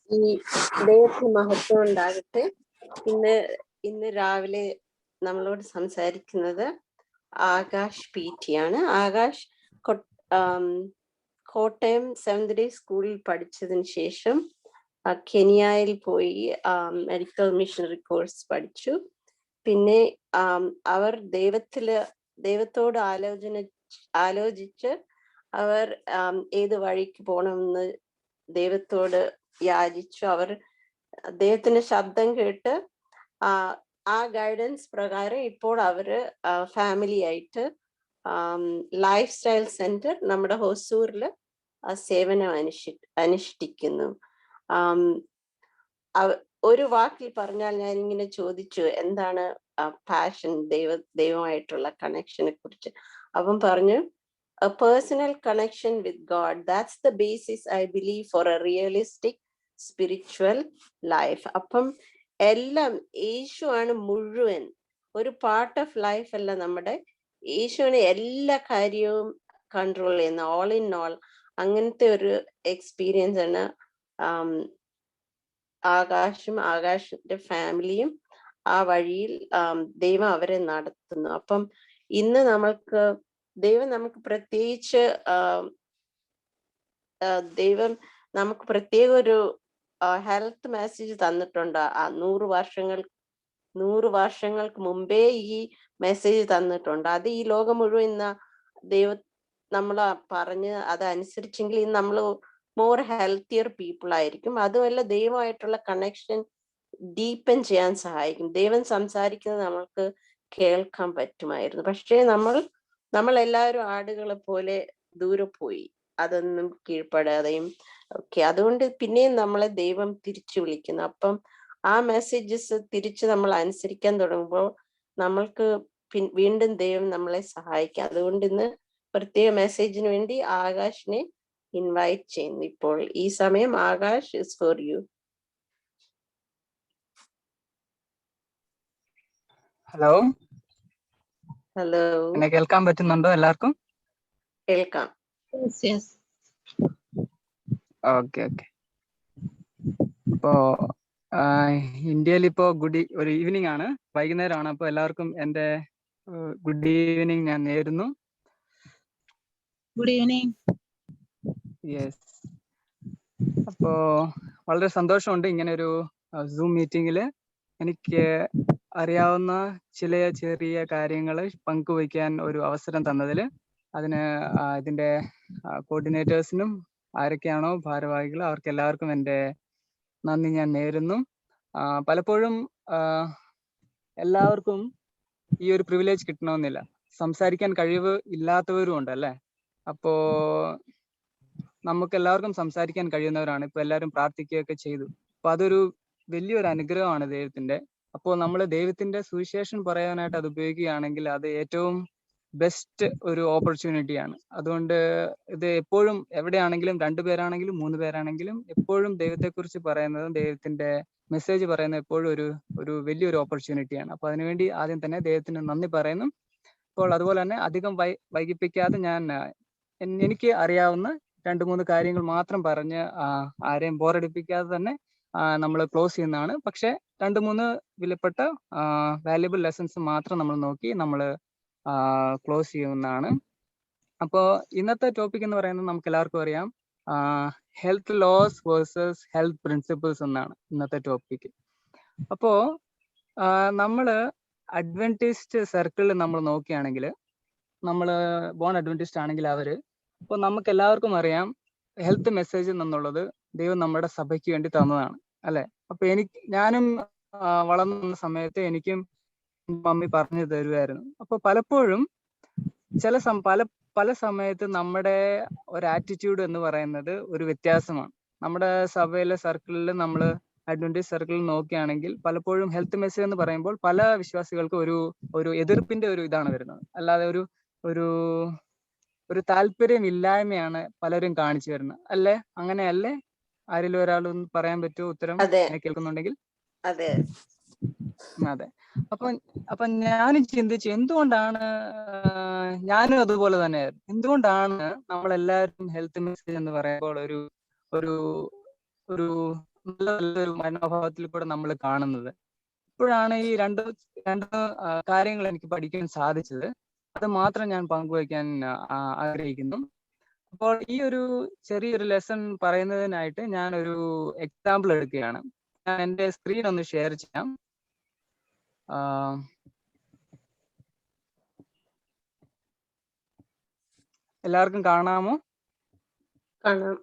ഈ ദൈവത്തിന് മഹത്വം ഉണ്ടാകട്ടെ. ഇന്ന് രാവിലെ നമ്മളോട് സംസാരിക്കുന്നത് ആകാശ് PT ആണ്. ആകാശ് കോട്ടയം സെവൻത് ഡേ സ്കൂളിൽ പഠിച്ചതിന് ശേഷം കെനിയയിൽ പോയി മെഡിക്കൽ മിഷണറി കോഴ്സ് പഠിച്ചു. പിന്നെ അവർ ദൈവത്തോട് ആലോചിച്ച് അവർ ഏത് വഴിക്ക് പോകണമെന്ന് ദൈവത്തോട് യാചിച്ചു. അവർ ദൈവത്തിന്റെ ശബ്ദം കേട്ട് ആ ഗൈഡൻസ് പ്രകാരം ഇപ്പോൾ അവര് ഫാമിലി ആയിട്ട് ലൈഫ് സ്റ്റൈൽ സെന്റർ നമ്മുടെ ഹൊസൂരില് സേവനം അനുഷ്ഠിക്കുന്നു. ഒരു വാക്കിൽ പറഞ്ഞാൽ ഞാൻ ഇങ്ങനെ ചോദിച്ചു, എന്താണ് പാഷൻ, ദൈവമായിട്ടുള്ള കണക്ഷനെ കുറിച്ച്. അവൻ പറഞ്ഞു, a personal connection with God, that's the basis I believe for a realistic spiritual life. അപ്പം എല്ലാം യേശു ആണ് മുഴുവൻ, ഒരു പാർട്ട് ഓഫ് ലൈഫ് അല്ല നമ്മുടെ. യേശുവിനെ എല്ലാ കാര്യവും കൺട്രോൾ ചെയ്യുന്ന ഓൾ ഇൻ ഓൾ, അങ്ങനത്തെ ഒരു എക്സ്പീരിയൻസ് ആണ് ആകാശിന്റെ ഫാമിലിയും ആ വഴിയിൽ ദൈവം അവരെ നടത്തുന്നു. അപ്പം ഇന്ന് ദൈവം നമുക്ക് പ്രത്യേക ഒരു ഹെൽത്ത് മെസ്സേജ് തന്നിട്ടുണ്ട്. 100 വർഷങ്ങൾക്ക് മുമ്പേ ഈ മെസ്സേജ് തന്നിട്ടുണ്ട്. അത് ഈ ലോകം മുഴുവൻ ഇന്ന് ദൈവം നമ്മൾ പറഞ്ഞ് അതനുസരിച്ചെങ്കിൽ ഇന്ന് നമ്മൾ മോർ ഹെൽത്തിയർ പീപ്പിൾ ആയിരിക്കും. അതുമല്ല, ദൈവമായിട്ടുള്ള കണക്ഷൻ ഡീപ്പൻ ചെയ്യാൻ സഹായിക്കും. ദൈവം സംസാരിക്കുന്നത് നമ്മൾക്ക് കേൾക്കാൻ പറ്റുമായിരുന്നു. പക്ഷേ നമ്മൾ എല്ലാവരും ആടുകളെ പോലെ ദൂരെ പോയി, അതൊന്നും കീഴ്പ്പെടാതെയും ഒക്കെ. അതുകൊണ്ട് പിന്നെയും നമ്മളെ ദൈവം തിരിച്ചു വിളിക്കുന്നു. അപ്പം ആ മെസ്സേജസ് തിരിച്ച് നമ്മൾ അനുസരിക്കാൻ തുടങ്ങുമ്പോൾ നമ്മൾക്ക് വീണ്ടും ദൈവം നമ്മളെ സഹായിക്കും. അതുകൊണ്ട് ഇന്ന് പ്രത്യേക മെസ്സേജിന് വേണ്ടി ആകാശിനെ ഇൻവൈറ്റ് ചെയ്യുന്നു. ഇപ്പോൾ ഈ സമയം Akash is for you. Hello, hello, എന്നെ കേൾക്കാൻ പറ്റുന്നുണ്ടോ? എല്ലാവർക്കും കേൾക്കാം. ഓക്കെ. അപ്പോ ഇന്ത്യയിൽ ഇപ്പോ ഒരു ഈവനിങ് ആണ്, വൈകുന്നേരമാണ്. അപ്പൊ എല്ലാവർക്കും എന്റെ ഗുഡ് ഈവനിങ് ഞാൻ നേരുന്നു. Good evening. യെസ്. അപ്പോ വളരെ സന്തോഷമുണ്ട് ഇങ്ങനെ ഒരു സൂം മീറ്റിംഗിൽ എനിക്ക് അറിയാവുന്ന ചില ചെറിയ കാര്യങ്ങൾ പങ്കുവയ്ക്കാൻ ഒരു അവസരം തന്നതിൽ അതിന് ഇതിന്റെ കോർഡിനേറ്റേഴ്സിനും ആരൊക്കെയാണോ ഭാരവാഹികൾ അവർക്ക് എല്ലാവർക്കും എൻ്റെ നന്ദി ഞാൻ നേരുന്നു. പലപ്പോഴും എല്ലാവർക്കും ഈ ഒരു പ്രിവിലേജ് കിട്ടണമെന്നില്ല, സംസാരിക്കാൻ കഴിവ് ഇല്ലാത്തവരും ഉണ്ട് അല്ലേ. അപ്പോ നമുക്ക് എല്ലാവർക്കും സംസാരിക്കാൻ കഴിയുന്നവരാണ്. ഇപ്പൊ എല്ലാവരും പ്രാർത്ഥിക്കുകയൊക്കെ ചെയ്തു. അപ്പൊ അതൊരു വലിയൊരു അനുഗ്രഹമാണ് ദൈവത്തിന്റെ. അപ്പോൾ നമ്മൾ ദൈവത്തിന്റെ സുവിശേഷം പറയാനായിട്ട് അത് ഉപയോഗിക്കുകയാണെങ്കിൽ അത് ഏറ്റവും ബെസ്റ്റ് ഒരു ഓപ്പർച്യൂണിറ്റിയാണ്. അതുകൊണ്ട് ഇത് എപ്പോഴും എവിടെയാണെങ്കിലും 2 പേരാണെങ്കിലും 3 പേരാണെങ്കിലും എപ്പോഴും ദൈവത്തെക്കുറിച്ച് പറയുന്നതും ദൈവത്തിന്റെ മെസ്സേജ് പറയുന്നത് എപ്പോഴും ഒരു വലിയൊരു ഓപ്പർച്യൂണിറ്റിയാണ്. അപ്പൊ അതിനുവേണ്ടി ആദ്യം തന്നെ ദൈവത്തിന് നന്ദി പറയുന്നു. അപ്പോൾ അതുപോലെ തന്നെ അധികം വൈകിപ്പിക്കാതെ ഞാൻ എനിക്ക് അറിയാവുന്ന 2-3 കാര്യങ്ങൾ മാത്രം പറഞ്ഞ് ആരെയും ബോറടിപ്പിക്കാതെ തന്നെ നമ്മൾ ക്ലോസ് ചെയ്യുന്നതാണ്. പക്ഷെ 2-3 വിലപ്പെട്ട വാല്യുബിൾ ലെസൺസ് മാത്രം നമ്മൾ നോക്കി നമ്മൾ ക്ലോസ് ചെയ്യുന്നതാണ്. അപ്പോൾ ഇന്നത്തെ ടോപ്പിക് എന്ന് പറയുന്നത് നമുക്ക് എല്ലാവർക്കും അറിയാം, health loss versus health principles എന്നാണ് ഇന്നത്തെ ടോപ്പിക്. അപ്പോ നമ്മള് അഡ്വന്റിസ്റ്റ് സർക്കിളിൽ നമ്മൾ നോക്കുകയാണെങ്കിൽ, നമ്മൾ ബോൺ അഡ്വന്റിസ്റ്റ് ആണെങ്കിൽ അപ്പോൾ നമുക്ക് എല്ലാവർക്കും അറിയാം ഹെൽത്ത് മെസ്സേജ് എന്നുള്ളത് ദൈവം നമ്മുടെ സഭയ്ക്ക് വേണ്ടി തന്നതാണ് അല്ലെ. അപ്പൊ ഞാനും വളർന്ന സമയത്ത് എനിക്കും മമ്മി പറഞ്ഞു തരുമായിരുന്നു. അപ്പൊ പലപ്പോഴും പല സമയത്ത് നമ്മുടെ ഒരു ആറ്റിറ്റ്യൂഡ് എന്ന് പറയുന്നത് ഒരു വ്യത്യാസമാണ്. നമ്മുടെ സഭയിലെ സർക്കിളിൽ നമ്മൾ അഡ്വന്റിസ്റ്റ് സർക്കിളിൽ നോക്കുകയാണെങ്കിൽ പലപ്പോഴും ഹെൽത്ത് മെസ്സേജ് എന്ന് പറയുമ്പോൾ പല വിശ്വാസികൾക്കും ഒരു എതിർപ്പിന്റെ ഒരു ഇതാണ് വരുന്നത്. അല്ലാതെ ഒരു താല്പര്യമില്ലായ്മയാണ് പലരും കാണിച്ചു വരുന്നത് അല്ലേ. അങ്ങനെയല്ലേ? ആരെങ്കിലും ഒരാളൊന്ന് പറയാൻ പറ്റുമോ ഉത്തരം? കേൾക്കുന്നുണ്ടെങ്കിൽ. അതെ. അപ്പൊ ഞാനും ചിന്തിച്ചു, എന്തുകൊണ്ടാണ്, ഞാനും അതുപോലെ തന്നെ എന്തുകൊണ്ടാണ് നമ്മളെല്ലാവരും ഹെൽത്ത് മെസ്സേജ് എന്ന് പറയുമ്പോൾ ഒരു ഒരു നല്ലൊരു മനോഭാവത്തിൽ കൂടെ നമ്മൾ കാണുന്നത്. ഇപ്പോഴാണ് ഈ രണ്ട് കാര്യങ്ങൾ എനിക്ക് പഠിക്കാൻ സാധിച്ചത്. അത് മാത്രം ഞാൻ പങ്കുവയ്ക്കാൻ ആഗ്രഹിക്കുന്നു. അപ്പോൾ ഈ ഒരു ചെറിയൊരു ലെസൺ പറയുന്നതിനായിട്ട് ഞാൻ ഒരു എക്സാമ്പിൾ എടുക്കുകയാണ്. ഞാൻ എൻ്റെ സ്ക്രീൻ ഒന്ന് ഷെയർ ചെയ്യാം. എല്ലാവർക്കും കാണാമോ? കാണാം.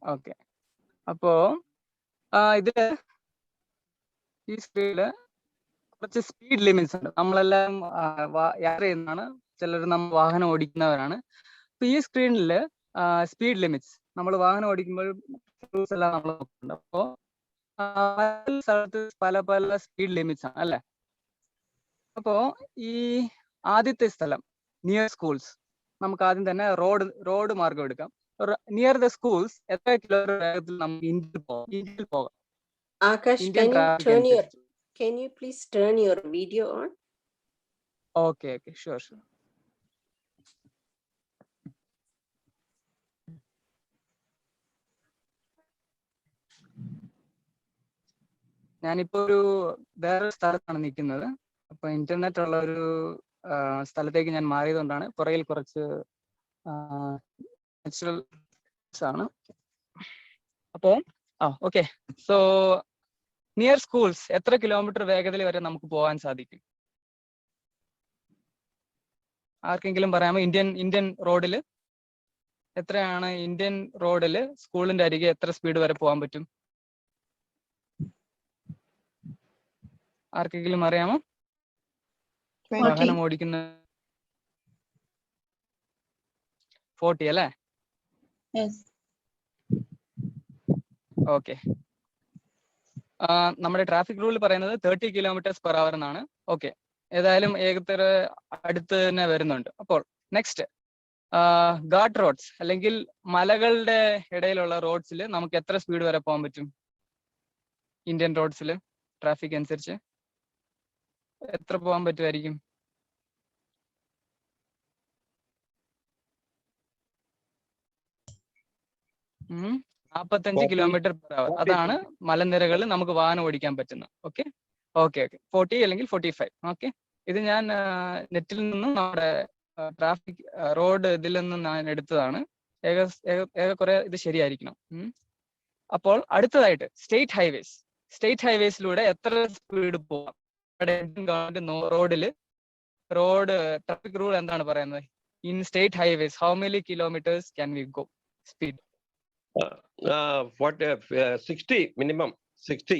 ഓക്കെ. അപ്പോ ഇതില് ഈ സ്ക്രീനില് കുറച്ച് സ്പീഡ് ലിമിറ്റ്സ് ഉണ്ട്. നമ്മളെല്ലാം യാത്ര ചെയ്യുന്നതാണ്, ചിലർ നമ്മൾ വാഹനം ഓടിക്കുന്നവരാണ്. അപ്പൊ ഈ സ്ക്രീനില് സ്പീഡ് ലിമിറ്റ്സ് നമ്മൾ വാഹനം ഓടിക്കുമ്പോൾ റൂൾസ് എല്ലാം നമ്മൾ നോക്കുന്നുണ്ട്. അപ്പോ പല സ്ഥലത്ത് പല പല സ്പീഡ് ലിമിറ്റ്സ് ആണ് അല്ലെ. അപ്പോ ഈ ആദ്യത്തെ സ്ഥലം നിയർ സ്കൂൾസ്, നമുക്ക് ആദ്യം തന്നെ റോഡ് മാർഗം എടുക്കാം. നിയർ ദ സ്കൂൾസ് എത്ര കിലോമീറ്റർ വേഗത്തിൽ നമുക്ക് ഇന്ത്യയിൽ പോകാം? Akash, can you please turn your video on? Okay, sure. ഞാനിപ്പോ ഒരു വേറെ സ്ഥലത്താണ് നിൽക്കുന്നത്. അപ്പൊ ഇന്റർനെറ്റ് ഉള്ള ഒരു സ്ഥലത്തേക്ക് ഞാൻ മാറിയതുകൊണ്ടാണ് പുറകിൽ കുറച്ച് നാച്ചുറൽ ആണ്. അപ്പോ ഓക്കെ. സോ നിയർ സ്കൂൾസ് എത്ര കിലോമീറ്റർ വേഗതയിൽ വരെ നമുക്ക് പോകാൻ സാധിക്കും? ആർക്കെങ്കിലും പറയാമോ? ഇന്ത്യൻ റോഡില് എത്രയാണ്? ഇന്ത്യൻ റോഡില് സ്കൂളിന്റെ അരികെ എത്ര സ്പീഡ് വരെ പോകാൻ പറ്റും? ആർക്കെങ്കിലും അറിയാമോ? വാഹനം ഓടിക്കുന്ന 40 അല്ലേ? ഓക്കെ. നമ്മുടെ ട്രാഫിക് റൂൾ പറയുന്നത് 30 km/h എന്നാണ്. ഓക്കെ, ഏതായാലും ഏകദേശം അടുത്ത് തന്നെ വരുന്നുണ്ട്. അപ്പോൾ നെക്സ്റ്റ്, ഗാർഡ് റോഡ്സ് അല്ലെങ്കിൽ മലകളുടെ ഇടയിലുള്ള റോഡ്സിൽ നമുക്ക് എത്ര സ്പീഡ് വരെ പോകാൻ പറ്റും? ഇന്ത്യൻ റോഡ്സിൽ ട്രാഫിക് അനുസരിച്ച് എത്ര പോകാൻ പറ്റുമായിരിക്കും? ഉം 45 km/h. അതാണ് മലനിരകളിൽ നമുക്ക് വാഹനം ഓടിക്കാൻ പറ്റുന്നത്. ഓക്കെ 40 അല്ലെങ്കിൽ 45. ഓക്കെ, ഇത് ഞാൻ നെറ്റിൽ നിന്നും നമ്മുടെ ട്രാഫിക് റോഡ് ഇതിൽ നിന്നും ഞാൻ എടുത്തതാണ്. ഏകക്കുറെ ഇത് ശരിയായിരിക്കണം. അപ്പോൾ അടുത്തതായിട്ട് സ്റ്റേറ്റ് ഹൈവേസിലൂടെ എത്ര സ്പീഡ് പോകാം? റോഡ് ട്രാഫിക് റൂൾ എന്താണ് പറയുന്നത്? In state highways how many kilometres can we go speed? 60 minimum 60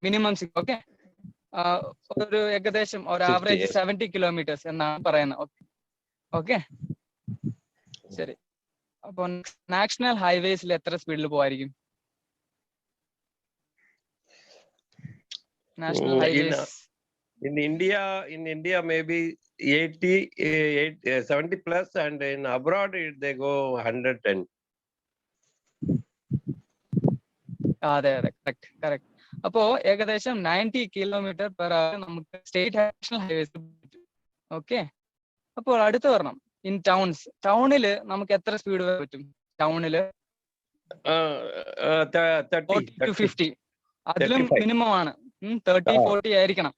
minimum. Okay, ഒരു ഏകദേശം ഒരു ആവറേജ് 70 kilometers എന്നാണ് പറയുന്നത്. ഓക്കെ ശരി. അപ്പൊ നാഷണൽ ഹൈവേസിൽ എത്ര സ്പീഡിൽ പോവായിരിക്കും? National highways in India maybe 70 plus, and in abroad they go 110. അതെ കറക്റ്റ്. അപ്പോ ഏകദേശം 90 km/h നമുക്ക് സ്റ്റേറ്റ് നാഷണൽ ഹൈവേസ്. ഓക്കെ, അപ്പോൾ അടുത്ത് വരണം ഇൻ ടൗണില് നമുക്ക് എത്ര സ്പീഡ് വരെ പറ്റും? ടൗണില് 50. അതിലും മിനിമം ആണ് 30-40 ആയിരിക്കണം.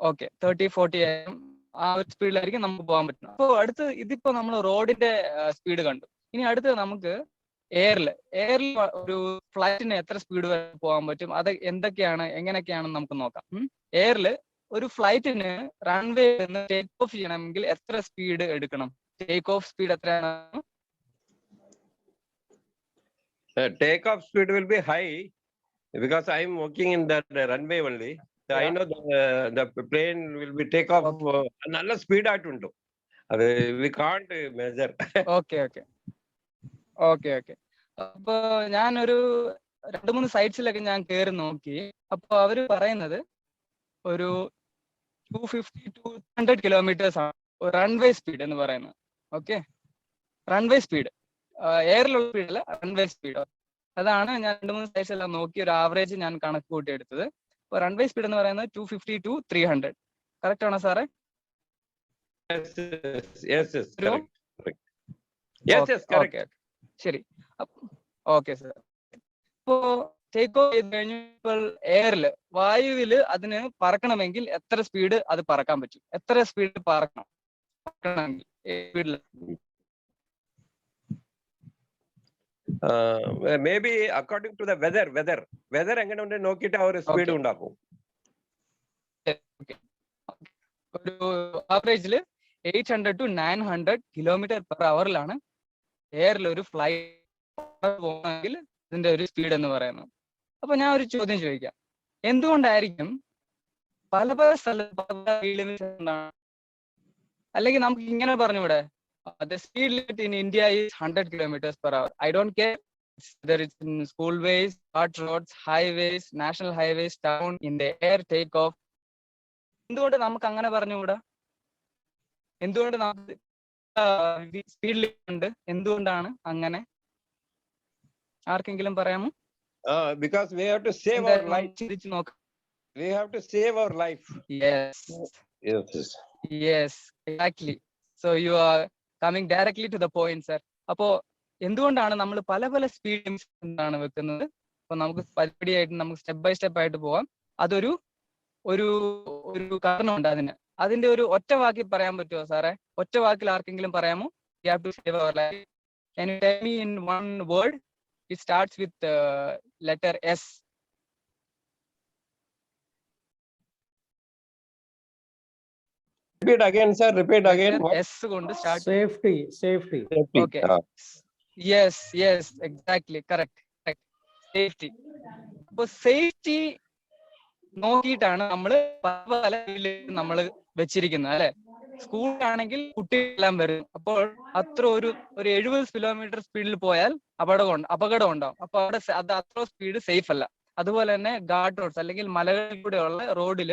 ഓക്കെ 30-40 ആ ഒരു സ്പീഡിലായിരിക്കും നമുക്ക് പോകാൻ പറ്റുന്നത്. അപ്പോൾ അടുത്ത് ഇതിപ്പോ നമ്മൾ റോഡിന്റെ സ്പീഡ് കണ്ടു. ഇനി അടുത്ത് നമുക്ക് എയറിൽ ഒരു ഫ്ലൈറ്റിന് എത്ര സ്പീഡ് വരെ പോകാൻ പറ്റും? അത് എങ്ങനെയൊക്കെയാണെന്ന് നമുക്ക് നോക്കാം. എയറിൽ ഒരു ഫ്ലൈറ്റിന് റൺവേ നിന്ന് ടേക്ക് ഓഫ് ചെയ്യണമെങ്കിൽ എത്ര സ്പീഡ് എടുക്കണം? ടേക്ക് ഓഫ് സ്പീഡ് എത്രയാണ്? Take off speed will be high because I am working in that runway only. So I know the plane will be take off നല്ല സ്പീഡ് ആയിട്ടുണ്ട്. അത് we can't measure. Okay. അപ്പൊ ഞാനൊരു 2-3 സൈറ്റ്സിലൊക്കെ ഞാൻ കയറി നോക്കി. അപ്പൊ അവര് പറയുന്നത് ഒരു 250-300 kilometers ആണ് റൺവേ സ്പീഡ് എന്ന് പറയുന്നത്. ഓക്കെ, റൺവേ സ്പീഡ്, എയറിലുള്ള സ്പീഡല്ല, റൺവേ സ്പീഡ്. അതാണ് ഞാൻ 2-3 സൈറ്റ്സ് എല്ലാം നോക്കി ഒരു ആവറേജ് ഞാൻ കണക്ക് കൂട്ടി എടുത്തത്. റൺവേ സ്പീഡ് എന്ന് പറയുന്നത് 250-300. കറക്റ്റ് ആണോ സാറേ? yes, correct. Yes, correct. Okay ശരി. Okay sir. ഇപ്പോ ടേക്ക് ഓഫ് ചെയ്ത് കഴിഞ്ഞപ്പോൾ എയറിൽ, വായുവിൽ അതിന് പറക്കണമെങ്കിൽ എത്ര സ്പീഡ് അത് പറക്കാൻ പറ്റും? എത്ര സ്പീഡ് പറക്കണമെങ്കിൽ സ്പീഡിൽ? Maybe according to the weather എങ്ങനെ ഉണ്ട് നോക്കിയിട്ട് ആ ഒരു സ്പീഡ് ഉണ്ടാക്കും. ഒരു ആവറേജിൽ 800 to 900 km/h എയറിൽ ഒരു ഫ്ലൈറ്റ് പോകണമെങ്കിൽ ഇതിന്റെ ഒരു സ്പീഡ് എന്ന് പറയുന്നത്. അപ്പൊ ഞാൻ ഒരു ചോദ്യം ചോദിക്കാം, എന്തുകൊണ്ടായിരിക്കും പല പല സ്ഥലത്ത്, അല്ലെങ്കിൽ നമുക്ക് ഇങ്ങനെ പറഞ്ഞൂടെ, the speed limit in India is 100 km/h. I don't care whether it's in schoolways, hard roads, highways, national highways, town, in the air, take off. എന്തുകൊണ്ട് നമുക്ക് അങ്ങനെ പറഞ്ഞുകൂടാ? എന്തുകൊണ്ട് നമുക്ക് സ്പീഡ് ലിമിറ്റ് ഉണ്ട്? എന്തുകൊണ്ടാണ് അങ്ങനെ? ആർക്കെങ്കിലും പറയാമോ? Because we have to save our life. ചിന്തിച്ചു നോക്കാം. We have to save our life. Yes, exactly. So you are coming directly to the point, sir. അപ്പോ എന്തുകൊണ്ടാണ് നമ്മൾ പല പല സ്പീഡ് ലിമിറ്റ്സ് വെക്കുന്നത്? അപ്പൊ നമുക്ക് പടിപടിയായിട്ട് നമുക്ക് സ്റ്റെപ്പ് ബൈ സ്റ്റെപ്പ് ആയിട്ട് പോവാം. അതൊരു ഒരു കാരണമുണ്ട് അതിന്. അതിന്റെ ഒരു ഒറ്റ വാക്കിൽ പറയാൻ പറ്റുമോ സാറേ? ഒറ്റ വാക്കിൽ ആർക്കെങ്കിലും പറയാമോ? We have to save our life. Can you tell me in one word? It starts with letter S. Repeat again, sir. Repeat again. S കൊണ്ട് start. Safety. Okay. Yes, exactly. Correct. Safety. അപ്പൊ safety നോക്കിയിട്ടാണ് നമ്മൾ വെച്ചിരിക്കുന്നത്, അല്ലെ? സ്കൂളിലാണെങ്കിൽ കുട്ടികളെല്ലാം വരും. അപ്പോൾ അത്ര ഒരു 70 km സ്പീഡിൽ പോയാൽ അപകടം ഉണ്ടാവും. അപ്പൊ അവിടെ അത് അത്ര സ്പീഡ് സേഫ് അല്ല. അതുപോലെ തന്നെ ഗാർഡ് റോഡ്സ് അല്ലെങ്കിൽ മലകളിൽ കൂടെയുള്ള റോഡിൽ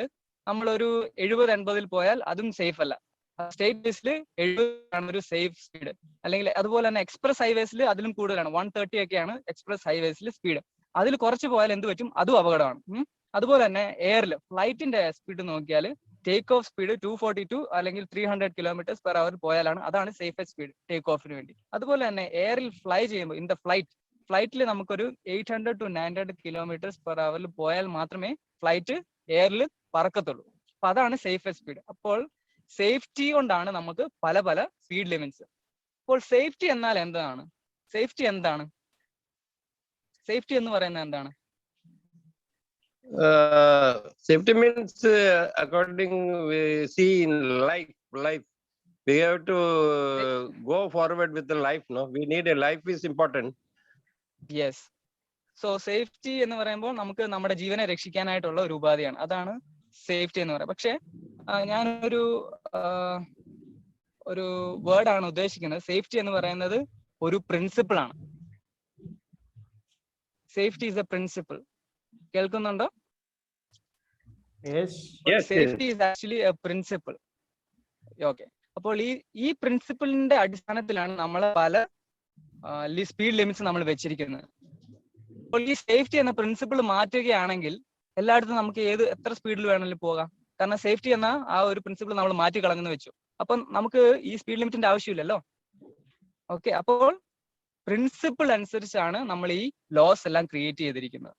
നമ്മളൊരു 70-80 പോയാൽ അതും സേഫ് അല്ല. സ്റ്റേറ്റ് ബേസിൽ 70 ആണ് ഒരു സേഫ് സ്പീഡ്. അല്ലെങ്കിൽ അതുപോലെ തന്നെ എക്സ്പ്രസ് ഹൈവേസിൽ അതിലും കൂടുതലാണ്, 130 ഒക്കെയാണ് എക്സ്പ്രസ് ഹൈവേസിൽ സ്പീഡ്. അതിൽ കുറച്ച് പോയാൽ എന്ത് പറ്റും? അതും അപകടമാണ്. അതുപോലെ തന്നെ എയറിൽ ഫ്ലൈറ്റിന്റെ സ്പീഡ് നോക്കിയാൽ ടേക്ക് ഓഫ് സ്പീഡ് 242 അല്ലെങ്കിൽ 300 km/h പോയാലാണ്, അതാണ് സേഫസ്റ്റ് സ്പീഡ് ടേക്ക് ഓഫിന് വേണ്ടി. അതുപോലെ തന്നെ എയറിൽ ഫ്ലൈ ചെയ്യുമ്പോൾ ഇൻ ദ ഫ്ലൈറ്റിൽ നമുക്കൊരു 800 to 900 km/h പോയാൽ മാത്രമേ ഫ്ലൈറ്റ് എയറിൽ പറക്കത്തുള്ളൂ. അപ്പൊ അതാണ് സേഫസ്റ്റ് സ്പീഡ്. അപ്പോൾ സേഫ്റ്റി കൊണ്ടാണ് നമുക്ക് പല പല സ്പീഡ് ലിമിറ്റ്സ്. അപ്പോൾ സേഫ്റ്റി എന്നാൽ എന്താണ്? സേഫ്റ്റി എന്ന് പറയുന്നത് എന്താണ്? Safety means according we see in life we have to go forward with the life. No, we need a life is important. Yes. So safety എന്ന് പറയുമ്പോൾ നമുക്ക് നമ്മുടെ ജീവനെ രക്ഷിക്കാനായിട്ടുള്ള ഒരു ഉപാധിയാണ്. അതാണ് സേഫ്റ്റി എന്ന് പറയുന്നത്. പക്ഷെ ഞാനൊരു വേർഡാണ് ഉദ്ദേശിക്കുന്നത്. സേഫ്റ്റി എന്ന് പറയുന്നത് ഒരു പ്രിൻസിപ്പിൾ ആണ്. Safety is a principle. കേൾക്കുന്നുണ്ടോ? Safety is actually a principle. Okay. അപ്പോൾ ഈ പ്രിൻസിപ്പിളിന്റെ അടിസ്ഥാനത്തിലാണ് നമ്മൾ പല സ്പീഡ് ലിമിറ്റ്സ് നമ്മൾ വെച്ചിരിക്കുന്നത്. അപ്പോൾ ഈ സേഫ്റ്റി എന്ന പ്രിൻസിപ്പിൾ മാറ്റുകയാണെങ്കിൽ എല്ലായിടത്തും നമുക്ക് എത്ര സ്പീഡിൽ വേണമെങ്കിലും പോകാം. കാരണം സേഫ്റ്റി എന്ന ആ ഒരു പ്രിൻസിപ്പിൾ നമ്മൾ മാറ്റി കളഞ്ഞെന്ന് വെച്ചു. അപ്പം നമുക്ക് ഈ സ്പീഡ് ലിമിറ്റിന്റെ ആവശ്യമില്ലല്ലോ. ഓക്കെ. അപ്പോൾ പ്രിൻസിപ്പിൾ അനുസരിച്ചാണ് നമ്മൾ ഈ ലോസ് എല്ലാം ക്രിയേറ്റ് ചെയ്തിരിക്കുന്നത്.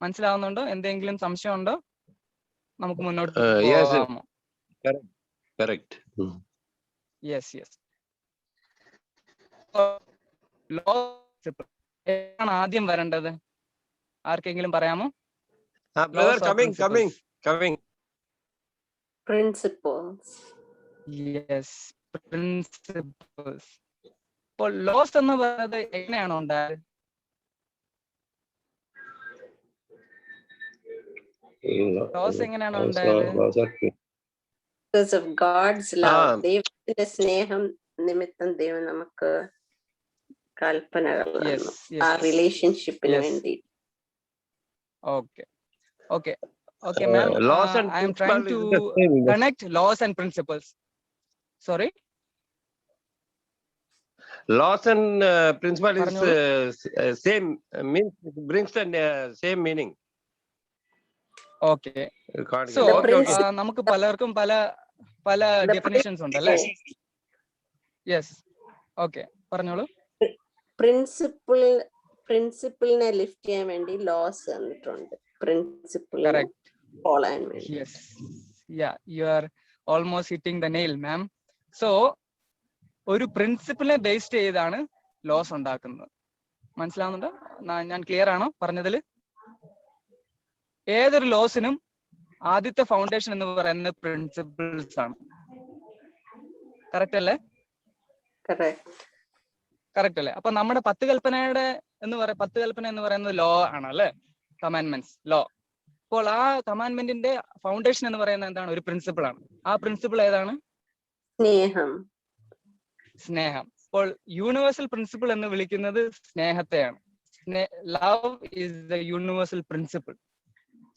മനസ്സിലാവുന്നുണ്ടോ? എന്തെങ്കിലും സംശയം ഉണ്ടോ? നമുക്ക് മുന്നോട്ട് പോകാമോ? Correct. യെസ്. ലോ ഏതാണ് ആദ്യം വരേണ്ടത്? ആർക്കെങ്കിലും പറയാമോ? Brother, coming. Principles. Yes, principles. അപ്പോൾ ലോസ് എന്ന് പറയുന്നത് എങ്ങനെയാണ് ഉണ്ടായത്? ലോസ് എങ്ങനെയാണ് ഉണ്ടായത്? Because of God's love. ദൈവത്തിന്റെ സ്നേഹം നിമിത്തം ദൈവം നമുക്ക് കൽപ്പനകൾ തന്നു ആ റിലേഷൻഷിപ്പിന് വേണ്ടി. Okay, ma'am. I am trying to connect laws and principles. Sorry? Laws and principle is same, means brings the same meaning. Okay. So നമുക്ക് പലർക്കും പല പല ഡെഫിനിഷൻസ് ഉണ്ട് അല്ലേ? യെസ്, ഓക്കെ, പറഞ്ഞോളൂ. പ്രിൻസിപ്പിളിനെ ലിഫ്റ്റ് ചെയ്യാൻ വേണ്ടി ലോസ് തന്നിട്ടുണ്ട്. പ്രിൻസിപ്പിളിനെ ഫോളോ ചെയ്യാൻ വേണ്ടി. Yes, yeah, you are almost hitting the nail ma'am. So ഒരു പ്രിൻസിപ്പിളിനെ ബേസ്ഡ് ചെയ്താണ് ലോസ് ഉണ്ടാക്കുന്നത്. മനസ്സിലാവുന്നുണ്ടോ? ഞാൻ ക്ലിയർ ആണോ പറഞ്ഞതിൽ? ഏതൊരു ലോസിനും ആദ്യത്തെ ഫൗണ്ടേഷൻ എന്ന് പറയുന്നത് പ്രിൻസിപ്പിൾസ് ആണ്. കറക്റ്റ് അല്ലേ? കറക്റ്റ് അല്ലേ? അപ്പൊ നമ്മുടെ 10 കൽപ്പന എന്ന് പറയുന്നത് ലോ ആണ് അല്ലെ? Commandments, law. അപ്പോൾ ആ കമാൻഡ്മെന്റിന്റെ ഫൗണ്ടേഷൻ എന്ന് പറയുന്നത് എന്താണ്? ഒരു പ്രിൻസിപ്പിൾ ആണ്. ആ പ്രിൻസിപ്പിൾ ഏതാണ്? സ്നേഹം. അപ്പോൾ യൂണിവേഴ്സൽ പ്രിൻസിപ്പിൾ എന്ന് വിളിക്കുന്നത് സ്നേഹത്തെയാണ്. Love is the universal principle.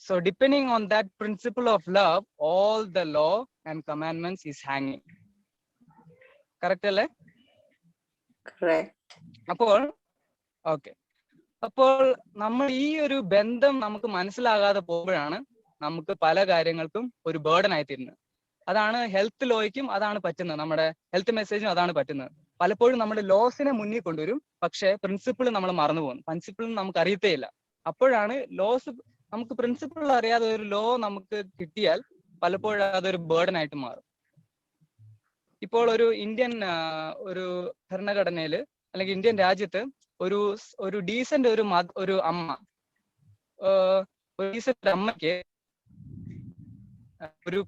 So depending on that principle of love, all the law and commandments is hanging. Correct അല്ലേ? അപ്പോൾ ഓക്കെ, അപ്പോൾ നമ്മൾ ഈ ഒരു ബന്ധം നമുക്ക് മനസ്സിലാകാതെ പോകുമ്പോഴാണ് നമുക്ക് പല കാര്യങ്ങൾക്കും ഒരു ബേർഡൻ ആയി തീരുന്നത്. അതാണ് ഹെൽത്ത് ലോയ്ക്കും അതാണ് പറ്റുന്നത്, നമ്മുടെ ഹെൽത്ത് മെസ്സേജും അതാണ് പറ്റുന്നത്. പലപ്പോഴും നമ്മുടെ ലോസിനെ മുന്നിൽ കൊണ്ടുവരും, പക്ഷെ പ്രിൻസിപ്പിൾ നമ്മൾ മറന്നു പോകും. പ്രിൻസിപ്പിൾ നമുക്ക് അറിയത്തേയില്ല. അപ്പോഴാണ് ലോസ്, നമുക്ക് പ്രിൻസിപ്പിൾ അറിയാതെ ഒരു ലോ നമുക്ക് കിട്ടിയാൽ പലപ്പോഴും അതൊരു ബേർഡൻ ആയിട്ട് മാറും. ഇപ്പോൾ ഒരു ഇന്ത്യൻ ഒരു ഭരണഘടനയില് അല്ലെങ്കിൽ ഇന്ത്യൻ രാജ്യത്ത് ഒരു ഡീസന്റ് ഒരു അമ്മ, ഒരു ഡീസന്റ് അമ്മയ്ക്ക് ഒരു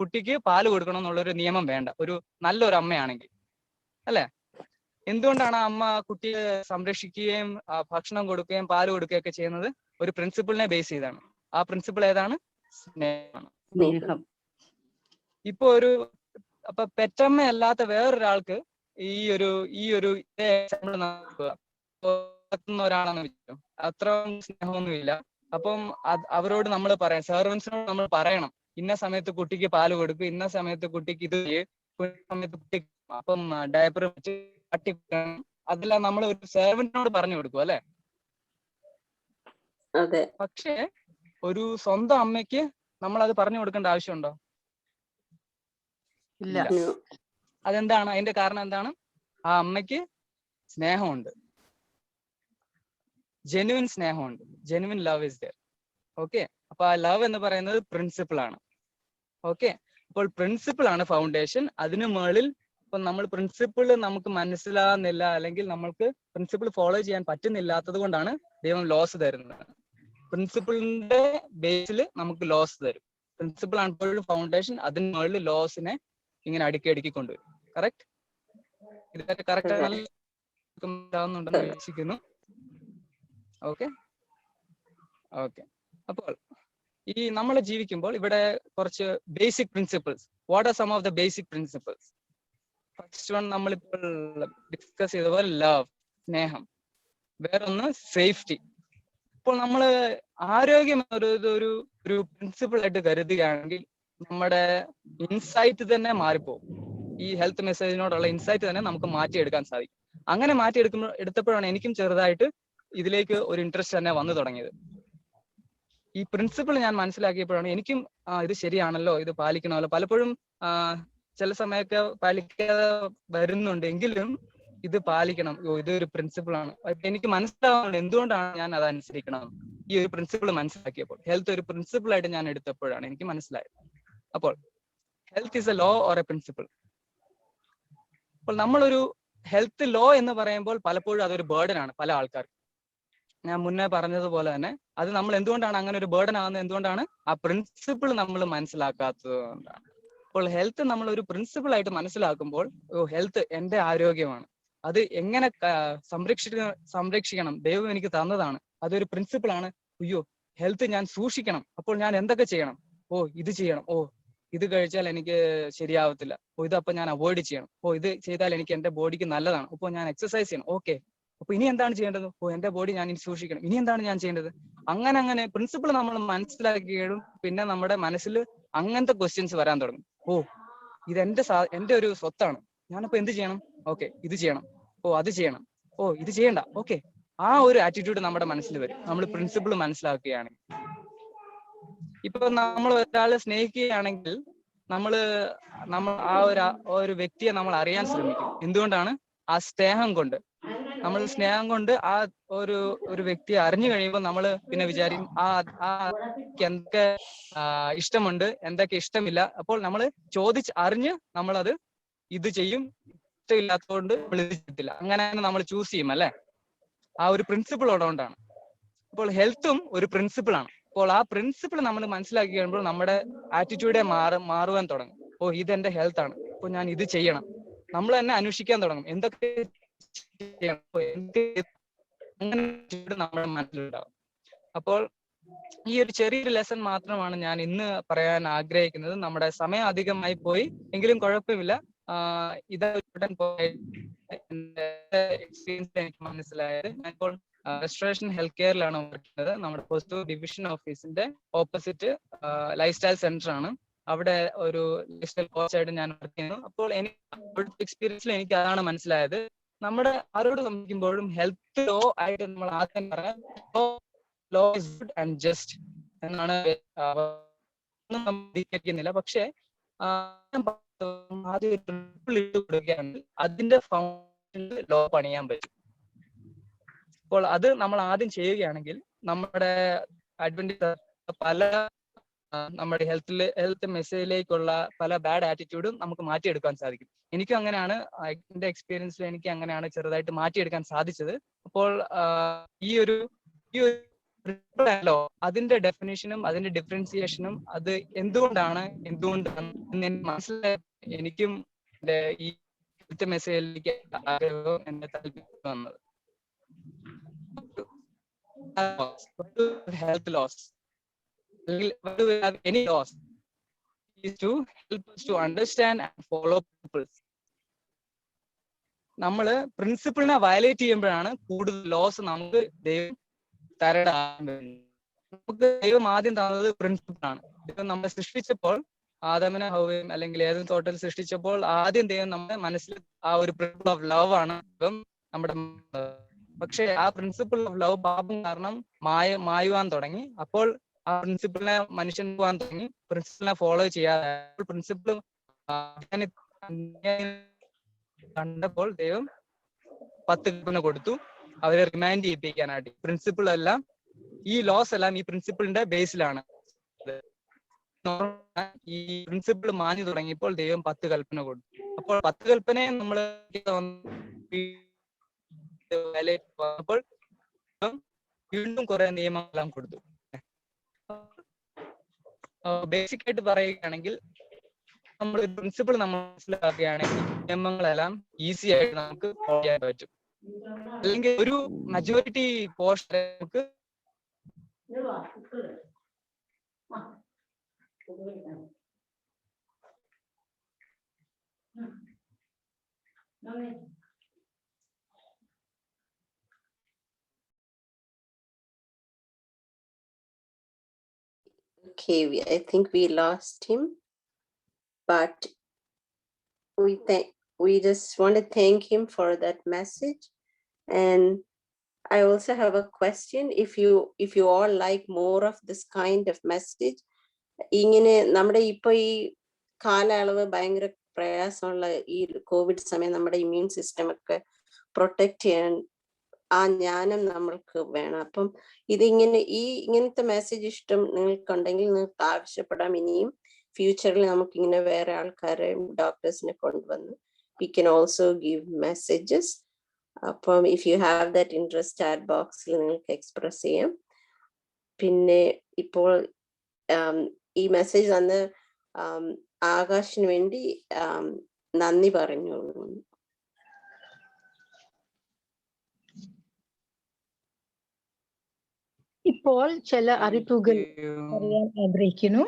കുട്ടിക്ക് പാല് കൊടുക്കണം എന്നുള്ളൊരു നിയമം വേണ്ട, ഒരു നല്ലൊരു അമ്മയാണെങ്കിൽ അല്ലെ? എന്തുകൊണ്ടാണ് ആ അമ്മ കുട്ടിയെ സംരക്ഷിക്കുകയും ഭക്ഷണം കൊടുക്കുകയും പാല് കൊടുക്കുകയും ഒക്കെ ചെയ്യുന്നത്? ഒരു പ്രിൻസിപ്പിളിനെ ബേസ് ചെയ്താണ്. ആ പ്രിൻസിപ്പിൾ ഏതാണ്? സ്നേഹം. ഇപ്പൊ അപ്പൊ പെറ്റമ്മ അല്ലാത്ത വേറൊരാൾക്ക് ഈ ഒരു എക്സാമ്പിൾ ഒരാളാണെന്ന് വിചാരിച്ചു, അത്ര സ്നേഹമൊന്നുമില്ല. അപ്പം അവരോട് നമ്മൾ പറയാം, സെർവൻസിനോട് നമ്മൾ പറയണം, ഇന്ന സമയത്ത് കുട്ടിക്ക് പാല് കൊടുക്കും, ഇന്ന സമയത്ത് കുട്ടിക്ക് ഇത് സമയത്ത് കുട്ടി അപ്പം ഡയപ്പർ വെച്ച് അതെല്ലാം നമ്മൾ ഒരു സെർവന്റിനോട് പറഞ്ഞു കൊടുക്കും അല്ലെ? പക്ഷേ ഒരു സ്വന്തം അമ്മയ്ക്ക് നമ്മൾ അത് പറഞ്ഞു കൊടുക്കേണ്ട ആവശ്യമുണ്ടോ? ഇല്ല. അതെന്താണ്? അതിന്റെ കാരണം എന്താണ്? ആ അമ്മയ്ക്ക് സ്നേഹമുണ്ട്, ജെന്യുവൻ സ്നേഹമുണ്ട്, genuine love is there. Okay, അപ്പൊ ആ ലവ് എന്ന് പറയുന്നത് പ്രിൻസിപ്പിൾ ആണ്. ഓക്കെ, അപ്പോൾ പ്രിൻസിപ്പിൾ ആണ് ഫൗണ്ടേഷൻ. അതിനു മുകളിൽ ഇപ്പൊ നമ്മൾ പ്രിൻസിപ്പിൾ നമുക്ക് മനസ്സിലാകുന്നില്ല, അല്ലെങ്കിൽ നമ്മൾക്ക് പ്രിൻസിപ്പിൾ ഫോളോ ചെയ്യാൻ പറ്റുന്നില്ലാത്തത് കൊണ്ടാണ് ദൈവം ലോസ് തരുന്നത്. പ്രിൻസിപ്പിളിന്റെ ബേസിൽ നമുക്ക് ലോസ് തരും. പ്രിൻസിപ്പിൾ ആണ് ഇപ്പോൾ ഫൗണ്ടേഷൻ, അതിന് മുകളിൽ ലോസിനെ ഇങ്ങനെ അടുക്കി കൊണ്ടുവരും. കറക്റ്റ്? ഇതൊക്കെ കറക്റ്റ് ആവുന്നുണ്ടെന്ന് വിശ്വസിക്കുന്നു. ഓക്കെ ഓക്കെ, അപ്പോൾ ഈ നമ്മൾ ജീവിക്കുമ്പോൾ ഇവിടെ കുറച്ച് basic principles. What are some of the basic principles? First one നമ്മളിപ്പോൾ ഡിസ്കസ് ചെയ്ത പോലെ ലവ്, സ്നേഹം. വേറൊന്ന് സേഫ്റ്റി. ഇപ്പോൾ നമ്മൾ ആരോഗ്യം ഒരു പ്രിൻസിപ്പിൾ ആയിട്ട് കരുതുകയാണെങ്കിൽ നമ്മുടെ ഇൻസൈറ്റ് തന്നെ മാറിപ്പോകും. ഈ ഹെൽത്ത് മെസ്സേജിനോടുള്ള ഇൻസൈറ്റ് തന്നെ നമുക്ക് മാറ്റിയെടുക്കാൻ സാധിക്കും. അങ്ങനെ എടുത്തപ്പോഴാണ് എനിക്കും ചെറുതായിട്ട് ഇതിലേക്ക് ഒരു ഇൻട്രസ്റ്റ് തന്നെ വന്നു തുടങ്ങിയത്. ഈ പ്രിൻസിപ്പിൾ ഞാൻ മനസ്സിലാക്കിയപ്പോഴാണ് എനിക്കും ഇത് ശരിയാണല്ലോ, ഇത് പാലിക്കണമല്ലോ. പലപ്പോഴും ചില സമയമൊക്കെ പാലിക്കാതെ വരുന്നുണ്ടെങ്കിലും ഇത് പാലിക്കണം, ഇതൊരു പ്രിൻസിപ്പിൾ ആണ്. എനിക്ക് മനസ്സിലാവുന്നുണ്ട് എന്തുകൊണ്ടാണ് ഞാൻ അത് അനുസരിക്കണം. ഈ ഒരു പ്രിൻസിപ്പിൾ മനസ്സിലാക്കിയപ്പോൾ, ഹെൽത്ത് ഒരു പ്രിൻസിപ്പിൾ ആയിട്ട് ഞാൻ എടുത്തപ്പോഴാണ് എനിക്ക് മനസ്സിലായത്. അപ്പോൾ health is a law or a principle? അപ്പോൾ നമ്മളൊരു ഹെൽത്ത് ലോ എന്ന് പറയുമ്പോൾ പലപ്പോഴും അതൊരു ബേർഡൻ ആണ് പല ആൾക്കാർക്കും. ഞാൻ മുന്നേ പറഞ്ഞതുപോലെ തന്നെ അത് നമ്മൾ എന്തുകൊണ്ടാണ് അങ്ങനെ ഒരു ബേർഡൻ ആകുന്നത്? എന്തുകൊണ്ടാണ്? ആ പ്രിൻസിപ്പിൾ നമ്മൾ മനസ്സിലാക്കാത്തത് കൊണ്ടാണ്. അപ്പോൾ ഹെൽത്ത് നമ്മൾ ഒരു പ്രിൻസിപ്പിൾ ആയിട്ട് മനസ്സിലാക്കുമ്പോൾ, ഹെൽത്ത് എന്റെ ആരോഗ്യമാണ്, അത് എങ്ങനെ സംരക്ഷിക്കണം, ദൈവം എനിക്ക് തന്നതാണ്, അതൊരു പ്രിൻസിപ്പിൾ ആണ്. അയ്യോ, ഹെൽത്ത് ഞാൻ സൂക്ഷിക്കണം, അപ്പോൾ ഞാൻ എന്തൊക്കെ ചെയ്യണം? ഇത് ചെയ്യണം, ഇത് കഴിച്ചാൽ എനിക്ക് ശരിയാവത്തില്ല, ഇതപ്പൊ ഞാൻ അവോയ്ഡ് ചെയ്യണം, ഇത് ചെയ്താൽ എനിക്ക് എന്റെ ബോഡിക്ക് നല്ലതാണ്, അപ്പോൾ ഞാൻ എക്സസൈസ് ചെയ്യണം. ഓക്കെ, അപ്പൊ ഇനി എന്താണ് ചെയ്യേണ്ടത്? എന്റെ ബോഡി ഞാൻ ഇനി സൂക്ഷിക്കണം, ഇനി എന്താണ് ഞാൻ ചെയ്യേണ്ടത്? അങ്ങനെ പ്രിൻസിപ്പിൾ നമ്മൾ മനസ്സിലാക്കിയും പിന്നെ നമ്മുടെ മനസ്സിൽ അങ്ങനത്തെ ക്വസ്റ്റ്യൻസ് വരാൻ തുടങ്ങും. ഇത് എന്റെ ഒരു സ്വത്താണ്, ഞാനപ്പോ എന്ത് ചെയ്യണം? ഓക്കെ, ഇത് ചെയ്യണം, അത് ചെയ്യണം, ഇത് ചെയ്യണ്ട. ഓക്കെ, ആ ഒരു ആറ്റിറ്റ്യൂഡ് നമ്മുടെ മനസ്സിൽ വരും നമ്മൾ പ്രിൻസിപ്പിൾ മനസ്സിലാക്കുകയാണെങ്കിൽ. ഇപ്പൊ നമ്മൾ ഒരാളെ സ്നേഹിക്കുകയാണെങ്കിൽ നമ്മൾ ആ ഒരു വ്യക്തിയെ നമ്മൾ അറിയാൻ ശ്രമിക്കും. എന്തുകൊണ്ടാണ്? ആ സ്നേഹം കൊണ്ട്. നമ്മൾ സ്നേഹം കൊണ്ട് ആ ഒരു വ്യക്തിയെ അറിഞ്ഞു കഴിയുമ്പോൾ നമ്മൾ പിന്നെ വിചാരിക്കും എന്തൊക്കെ ഇഷ്ടമുണ്ട്, എന്തൊക്കെ ഇഷ്ടമില്ല. അപ്പോൾ നമ്മൾ അറിഞ്ഞ് നമ്മളത് ഇത് ചെയ്യും. ഇഷ്ടമില്ലാത്തതുകൊണ്ട് നമ്മൾ ഇത് ചെയ്യത്തില്ല. അങ്ങനെ നമ്മൾ ചൂസ് ചെയ്യും അല്ലെ? ആ ഒരു പ്രിൻസിപ്പിൾ ഉള്ളതുകൊണ്ടാണ്. അപ്പോൾ ഹെൽത്തും ഒരു പ്രിൻസിപ്പിൾ ആണ്. അപ്പോൾ ആ പ്രിൻസിപ്പിൾ നമ്മൾ മനസ്സിലാക്കി കഴിയുമ്പോൾ നമ്മുടെ ആറ്റിറ്റ്യൂഡെ മാറുവാൻ തുടങ്ങും. ഓ, ഇതെന്റെ ഹെൽത്ത് ആണ്, അപ്പോൾ ഞാൻ ഇത് ചെയ്യണം. നമ്മൾ തന്നെ അന്വേഷിക്കാൻ തുടങ്ങും എന്തൊക്കെ ചെയ്യണം, അങ്ങനെ നമ്മുടെ മനസ്സിലുണ്ടാവും. അപ്പോൾ ഈ ഒരു ചെറിയൊരു ലെസൺ മാത്രമാണ് ഞാൻ ഇന്ന് പറയാൻ ആഗ്രഹിക്കുന്നത്. നമ്മുടെ സമയം അധികമായി പോയി, എങ്കിലും കുഴപ്പമില്ല. എക്സ്പീരിയൻസ് എനിക്ക് മനസ്സിലായത്, ഞാനിപ്പോൾ റെസ്റ്റോറേഷൻ ഹെൽത്ത് കെയറിലാണ് വർക്ക് ചെയ്യുന്നത്. നമ്മുടെ പോസ്റ്റൂർ ഡിവിഷൻ ഓഫീസിന്റെ ഓപ്പോസിറ്റ് ലൈഫ് സ്റ്റൈൽ സെന്റർ ആണ്. അവിടെ ഒരു ലൈഫ് സ്റ്റൈൽ കോച്ചായിട്ട് ഞാൻ വർക്ക് ചെയ്യുന്നു. അപ്പോൾ അവിടുത്തെ എക്സ്പീരിയൻസിൽ എനിക്ക് അതാണ് മനസ്സിലായത്. നമ്മുടെ ആരോട് സംബന്ധിക്കുമ്പോഴും ഹെൽത്ത് ലോ ആയിട്ട് നമ്മൾ ആദ്യം പറയാം, law is good and just എന്നാണ്. ില്ല പക്ഷെ ആദ്യം ഇട്ട് കൊടുക്കുകയാണെങ്കിൽ അതിന്റെ ഫൗണ്ടേഷനിൽ ലോ പണിയാൻ പറ്റും. അപ്പോൾ അത് നമ്മൾ ആദ്യം ചെയ്യുകയാണെങ്കിൽ നമ്മുടെ അഡ്വന്റേജ് നമ്മുടെ ഹെൽത്ത് മെസ്സേജിലേക്കുള്ള പല ബാഡ് ആറ്റിറ്റ്യൂഡും നമുക്ക് മാറ്റിയെടുക്കാൻ സാധിക്കും. എനിക്കും അങ്ങനെയാണ്, എന്റെ എക്സ്പീരിയൻസിൽ എനിക്ക് അങ്ങനെയാണ് ചെറുതായിട്ട് മാറ്റിയെടുക്കാൻ സാധിച്ചത്. അപ്പോൾ ഈ ഒരു അതിന്റെ ഡെഫിനേഷനും അതിന്റെ ഡിഫറൻസിയേഷനും അത് എന്തുകൊണ്ടാണ് എന്ന് മനസ്സിലായ എനിക്കും ഈ ഹെൽത്ത് മെസ്സേജിലേക്ക് ആഗ്രഹവും എന്റെ താല്പര്യം വന്നത്. Health loss. Why do we have any loss? Is to help us to understand and follow principles. നമ്മള് പ്രിൻസിപ്പിളിനെ വയലേറ്റ് ചെയ്യുമ്പോഴാണ് കൂടുതൽ ലോസ് നമുക്ക് ദൈവം നമുക്ക് ദൈവം ആദ്യം തന്നത് പ്രിൻസിപ്പിളാണ്. ദൈവം നമ്മളെ സൃഷ്ടിച്ചപ്പോൾ, ആദമിനെ ഹവ്വയും അല്ലെങ്കിൽ ഏതെൻ തോട്ടത്തിൽ സൃഷ്ടിച്ചപ്പോൾ ആദ്യം ദൈവം നമ്മുടെ മനസ്സിൽ ആ ഒരു പ്രിൻസിപ്പിൾ ഓഫ് ലവ് ആണ് ദൈവം നമ്മുടെ. പക്ഷെ ആ പ്രിൻസിപ്പിൾ ഓഫ് ലവ് പാപം കാരണം മായുവാൻ തുടങ്ങി. അപ്പോൾ ആ പ്രിൻസിപ്പിളിനെ മനുഷ്യൻ പോകാൻ തുടങ്ങി, പ്രിൻസിപ്പിളിനെ ഫോളോ ചെയ്യാതെ. പ്രിൻസിപ്പിൾ കണ്ടപ്പോൾ ദൈവം 10 കൽപ്പന കൊടുത്തു അവരെ റിമൈൻഡ് ചെയ്യിപ്പിക്കാനായിട്ട്. പ്രിൻസിപ്പിൾ എല്ലാം, ഈ ലോസ് എല്ലാം ഈ പ്രിൻസിപ്പിളിന്റെ ബേസിലാണ്. ഈ പ്രിൻസിപ്പിൾ മാഞ്ഞു തുടങ്ങിയപ്പോൾ ദൈവം 10 കൽപ്പന കൊടുത്തു. അപ്പോൾ 10 കൽപ്പനയെ നമ്മൾ അപ്പോൾ വീണ്ടും കുറെ നിയമങ്ങളെല്ലാം കൊടുത്തു. ബേസിക് ആയിട്ട് പറയുകയാണെങ്കിൽ നമ്മൾ പ്രിൻസിപ്പിൾ നമ്മൾ മനസ്സിലാക്കുകയാണെങ്കിൽ നിയമങ്ങളെല്ലാം ഈസി ആയിട്ട് നമുക്ക് ഫോളോ ചെയ്യാൻ പറ്റും. അല്ലെങ്കിൽ ഒരു മജോറിറ്റി പോർഷൻ നമുക്ക് Okay, I think we lost him, but we just want to thank him for that message. And I also have a question. If you all like more of this kind of message, ഇങ്ങനെ നമ്മുടെ ഇപ്പൊ ഈ കാലയളവ് ഭയങ്കര പ്രയാസമുള്ള ഈ Covid സമയം നമ്മുടെ ഇമ്മ്യൂൺ സിസ്റ്റം ഒക്കെ പ്രൊട്ടക്ട് ചെയ്യാൻ ആ ജ്ഞാനം നമ്മൾക്ക് വേണം. അപ്പം ഇങ്ങനത്തെ മെസ്സേജ് ഇഷ്ടം നിങ്ങൾക്കുണ്ടെങ്കിൽ നിങ്ങൾക്ക് ആവശ്യപ്പെടാം. ഇനിയും ഫ്യൂച്ചറിൽ നമുക്ക് ഇങ്ങനെ വേറെ ആൾക്കാരെ ഡോക്ടേഴ്സിനെ കൊണ്ടുവന്ന് we can also give messages. അപ്പം if you have that interest, chat ബോക്സിൽ നിങ്ങൾക്ക് എക്സ്പ്രസ് ചെയ്യാം. പിന്നെ ഇപ്പോൾ ഈ മെസ്സേജ് തന്ന് ആകാശിന് വേണ്ടി നന്ദി പറഞ്ഞോളൂ. ഇപ്പോൾ ചില അറിയിപ്പുകൾ പറയാൻ ആഗ്രഹിക്കുന്നു.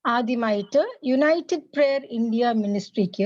ആദ്യമായിട്ട് യുണൈറ്റഡ് പ്രേയർ ഇന്ത്യ മിനിസ്ട്രിക്ക്